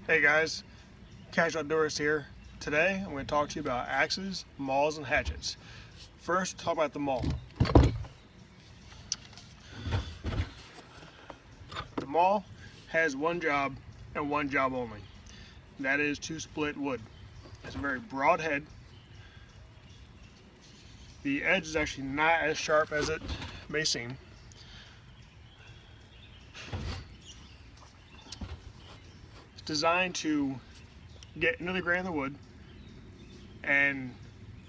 Hey guys, Casual Outdoorist here. Today I'm going to talk to you about axes, mauls, and hatchets. First, talk about the maul. The maul has one job and one job only. That is to split wood. It's a very broad head. The edge is actually not as sharp as it may seem. It's designed to get into the grain of the wood and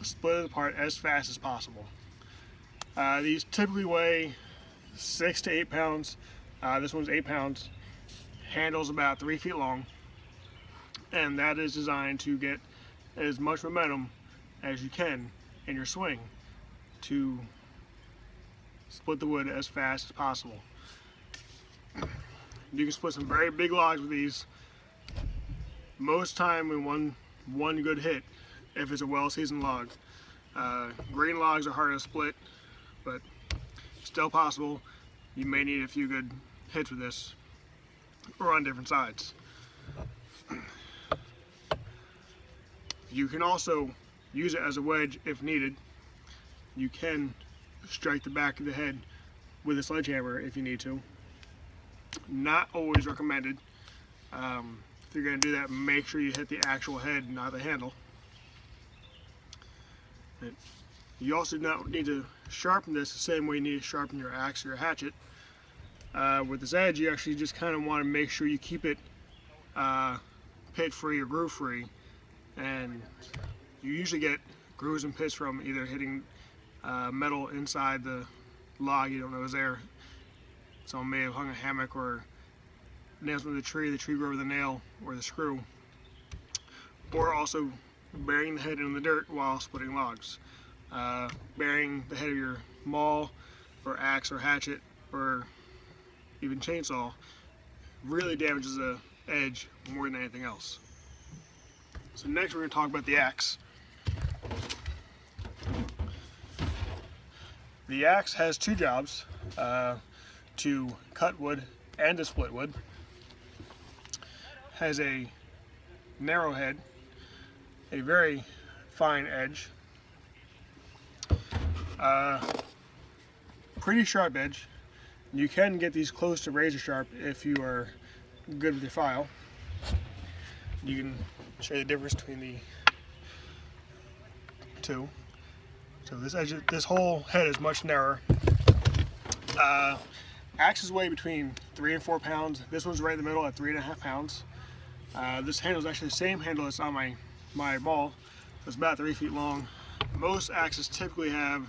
split it apart as fast as possible. These typically weigh 6 to 8 pounds. This one's 8 pounds. Handle's about 3 feet long, and that is designed to get as much momentum as you can in your swing to split the wood as fast as possible. You can split some very big logs with these. Most time in one good hit, if it's a well-seasoned log. Green logs are hard to split, but still possible. You may need a few good hits with this, or on different sides. You can also use it as a wedge if needed. You can strike the back of the head with a sledgehammer if you need to. Not always recommended. If you're going to do that, make sure you hit the actual head, not the handle. You also don't need to sharpen this the same way you need to sharpen your axe or your hatchet. With this edge, you actually just kind of want to make sure you keep it pit free or groove free, and you usually get grooves and pits from either hitting metal inside the log you don't know is there. Someone may have hung a hammock or nails with the tree grew over the nail or the screw, or also burying the head in the dirt while splitting logs. Burying the head of your maul or axe or hatchet or even chainsaw really damages the edge more than anything else. So next we're going to talk about the axe. The axe has two jobs, to cut wood and to split wood. Has a narrow head, a very fine edge, pretty sharp edge. You can get these close to razor sharp if you are good with your file. You can show you the difference between the two. So this whole head is much narrower. Axes weigh between 3 and 4 pounds. This one's right in the middle at 3.5 pounds. This handle is actually the same handle that's on my maul. So it's about 3 feet long. Most axes typically have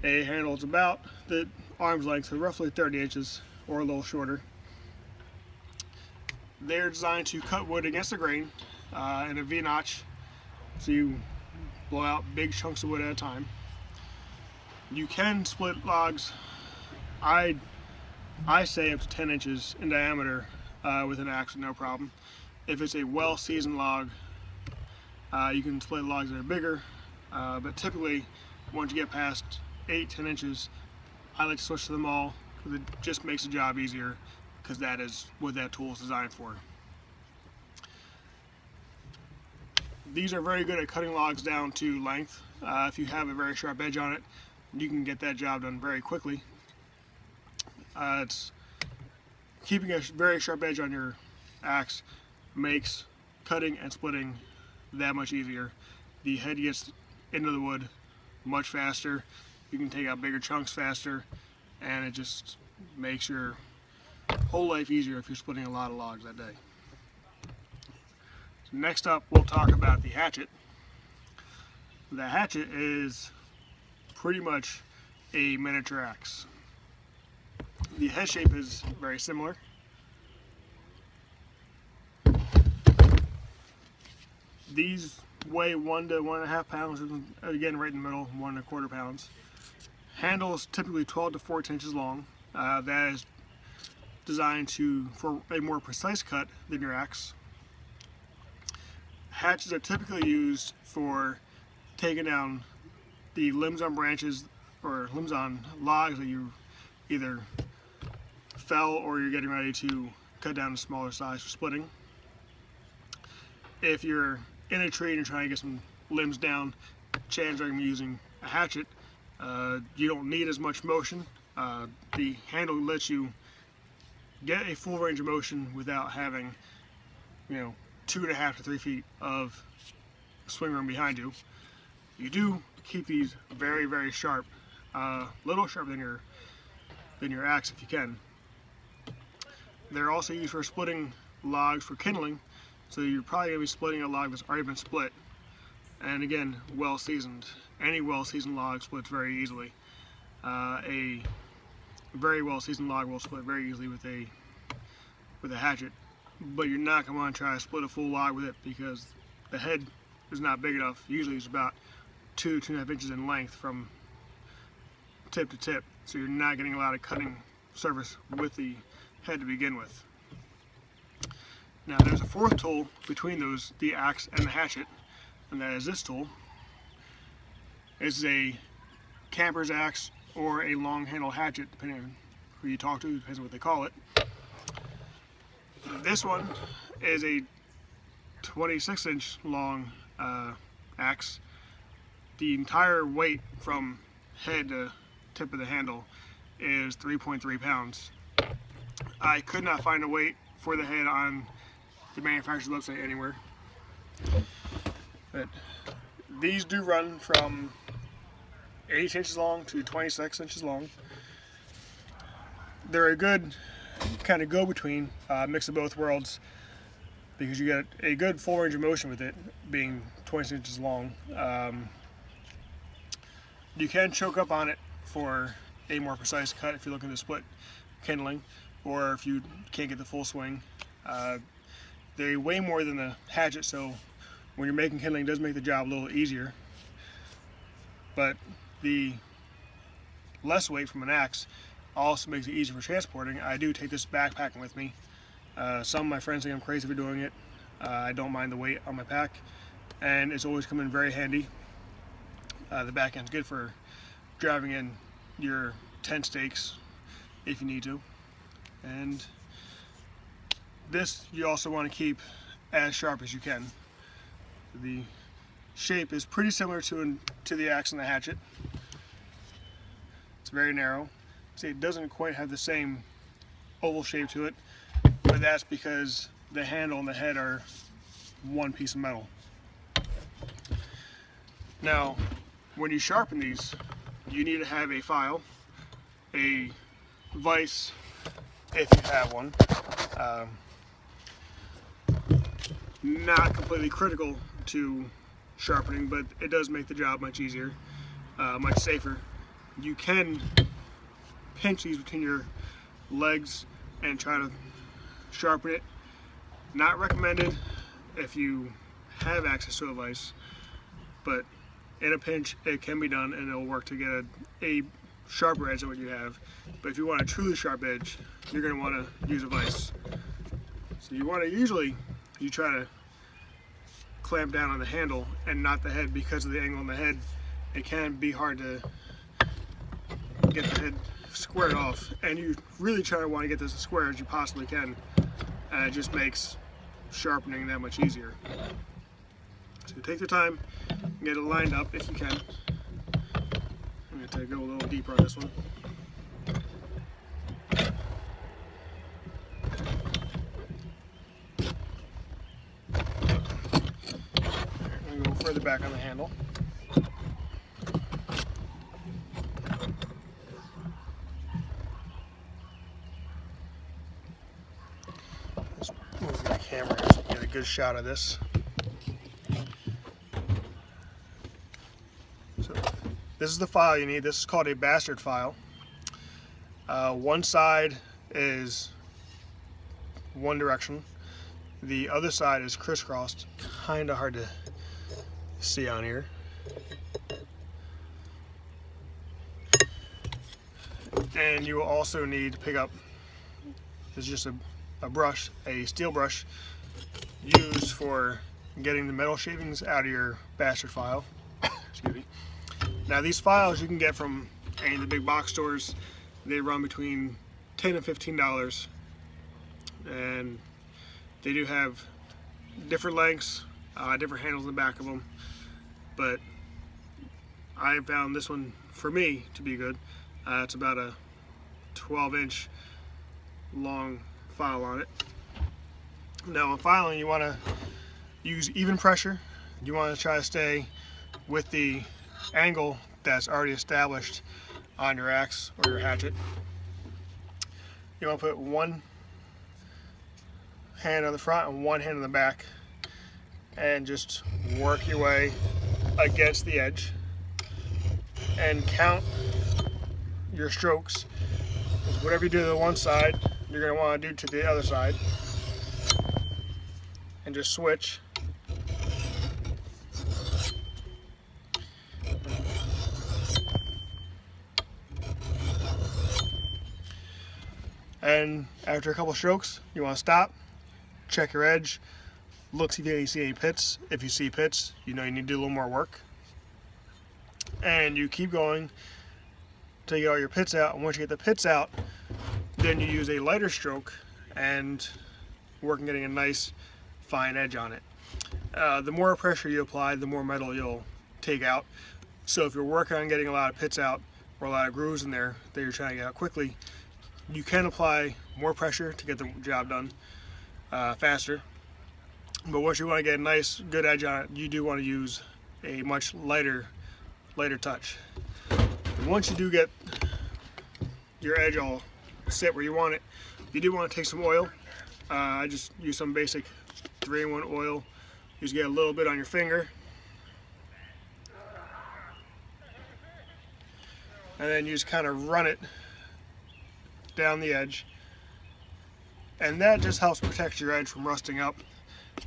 a handle that's about the arm's length, so roughly 30 inches or a little shorter. They're designed to cut wood against the grain in a V-notch, so you blow out big chunks of wood at a time. You can split logs, I say up to 10 inches in diameter with an axe, no problem. If it's a well-seasoned log, you can split logs that are bigger, but typically once you get past 8-10 inches, I like to switch to the maul because it just makes the job easier, because that is what that tool is designed for. These are very good at cutting logs down to length. If you have a very sharp edge on it, you can get that job done very quickly. It's keeping a very sharp edge on your axe makes cutting and splitting that much easier. The head gets into the wood much faster. You can take out bigger chunks faster, and it just makes your whole life easier if you're splitting a lot of logs that day. So next up, we'll talk about the hatchet. The hatchet is pretty much a miniature axe. The head shape is very similar. These weigh 1 to 1.5 pounds, again right in the middle, 1.25 pounds. Handle is typically 12 to 14 inches long. That is designed for a more precise cut than your axe. Hatchets are typically used for taking down the limbs on branches or limbs on logs that you either fell or you're getting ready to cut down to smaller size for splitting. if you're in a tree and you're trying to get some limbs down, chances are you're using a hatchet. You don't need as much motion. The handle lets you get a full range of motion without having, 2.5 to 3 feet of swing room behind you. You do keep these very, very sharp, a little sharper than your axe if you can. They're also used for splitting logs for kindling, so you're probably going to be splitting a log that's already been split. And again, well seasoned. Any well seasoned log splits very easily. A very well seasoned log will split very easily with a hatchet, but you're not going to want to try to split a full log with it because the head is not big enough. Usually it's about 2.5 inches in length from tip to tip, so you're not getting a lot of cutting surface with the head to begin with. Now there's a fourth tool between those, the axe and the hatchet, and that is this tool. It's a camper's axe or a long handle hatchet, depending on who you talk to, depends on what they call it. This one is a 26-inch long axe. The entire weight from head to tip of the handle is 3.3 pounds. I could not find a weight for the head on the manufacturer's website anywhere. But these do run from 8 inches long to 26 inches long. They're a good kind of go-between, mix of both worlds, because you get a good full range of motion with it being 26 inches long. You can choke up on it for a more precise cut if you're looking to split kindling, or if you can't get the full swing. They weigh more than the hatchet, so when you're making kindling, it does make the job a little easier. But the less weight from an axe also makes it easier for transporting. I do take this backpacking with me. Some of my friends think I'm crazy for doing it. I don't mind the weight on my pack, and it's always come in very handy. The back end's good for driving in your tent stakes if you need to. And this you also want to keep as sharp as you can. The shape is pretty similar to the axe and the hatchet. It's very narrow. See, it doesn't quite have the same oval shape to it, but that's because the handle and the head are one piece of metal. Now, when you sharpen these, you need to have a file, a vise if you have one. Not completely critical to sharpening, but it does make the job much easier, much safer. You can pinch these between your legs and try to sharpen it. Not recommended if you have access to a vise, but in a pinch it can be done and it'll work to get a sharper edge than what you have. But if you want a truly sharp edge, you're going to want to use a vise. So you want to you try to clamp down on the handle and not the head, because of the angle on the head. It can be hard to get the head squared off, and you really try to want to get this as square as you possibly can, and it just makes sharpening that much easier. So take the time and get it lined up if you can. I'm going to go a little deeper on this one. I'm going to go further back on the handle. Let's move the camera here so we get a good shot of this. So this is the file you need. This is called a bastard file. One side is one direction. The other side is crisscrossed. Kind of hard to see on here. And you will also need to pick up, this is just a brush, a steel brush used for getting the metal shavings out of your bastard file. Excuse me. Now these files you can get from any of the big box stores. They run between $10 and $15, and they do have different lengths, different handles in the back of them, but I found this one for me to be good. It's about a 12-inch long file on it. Now when filing, you want to use even pressure. You want to try to stay with the angle that's already established on your axe or your hatchet. You want to put one hand on the front and one hand on the back and just work your way against the edge and count your strokes. Whatever you do to the one side, you're going to want to do to the other side, and just switch. And after a couple strokes, you want to stop, check your edge, look, see if you see any pits. If you see pits, you know you need to do a little more work. And you keep going till you get all your pits out. And once you get the pits out, then you use a lighter stroke and work on getting a nice fine edge on it. The more pressure you apply, the more metal you'll take out. So if you're working on getting a lot of pits out or a lot of grooves in there that you're trying to get out quickly, you can apply more pressure to get the job done faster. But once you want to get a nice, good edge on it, you do want to use a much lighter touch. And once you do get your edge all set where you want it, you do want to take some oil. I just use some basic 3-in-1 oil. You just get a little bit on your finger, and then you just kind of run it down the edge, and that just helps protect your edge from rusting up,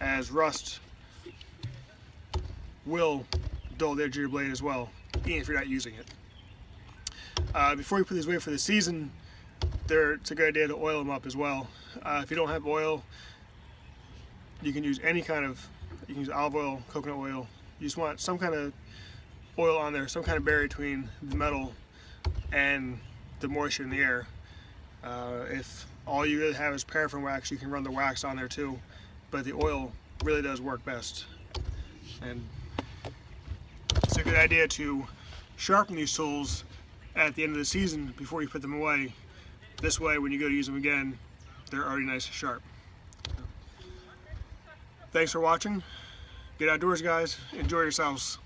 as rust will dull the edge of your blade as well, even if you're not using it. Before you put these away for the season, it's a good idea to oil them up as well. If you don't have oil, you can use any kind of, you can use olive oil, coconut oil. You just want some kind of oil on there, some kind of barrier between the metal and the moisture in the air. If all you really have is paraffin wax, you can run the wax on there too, but the oil really does work best. And it's a good idea to sharpen these tools at the end of the season before you put them away. This way, when you go to use them again, they're already nice and sharp. Thanks for watching. Get outdoors, guys. Enjoy yourselves.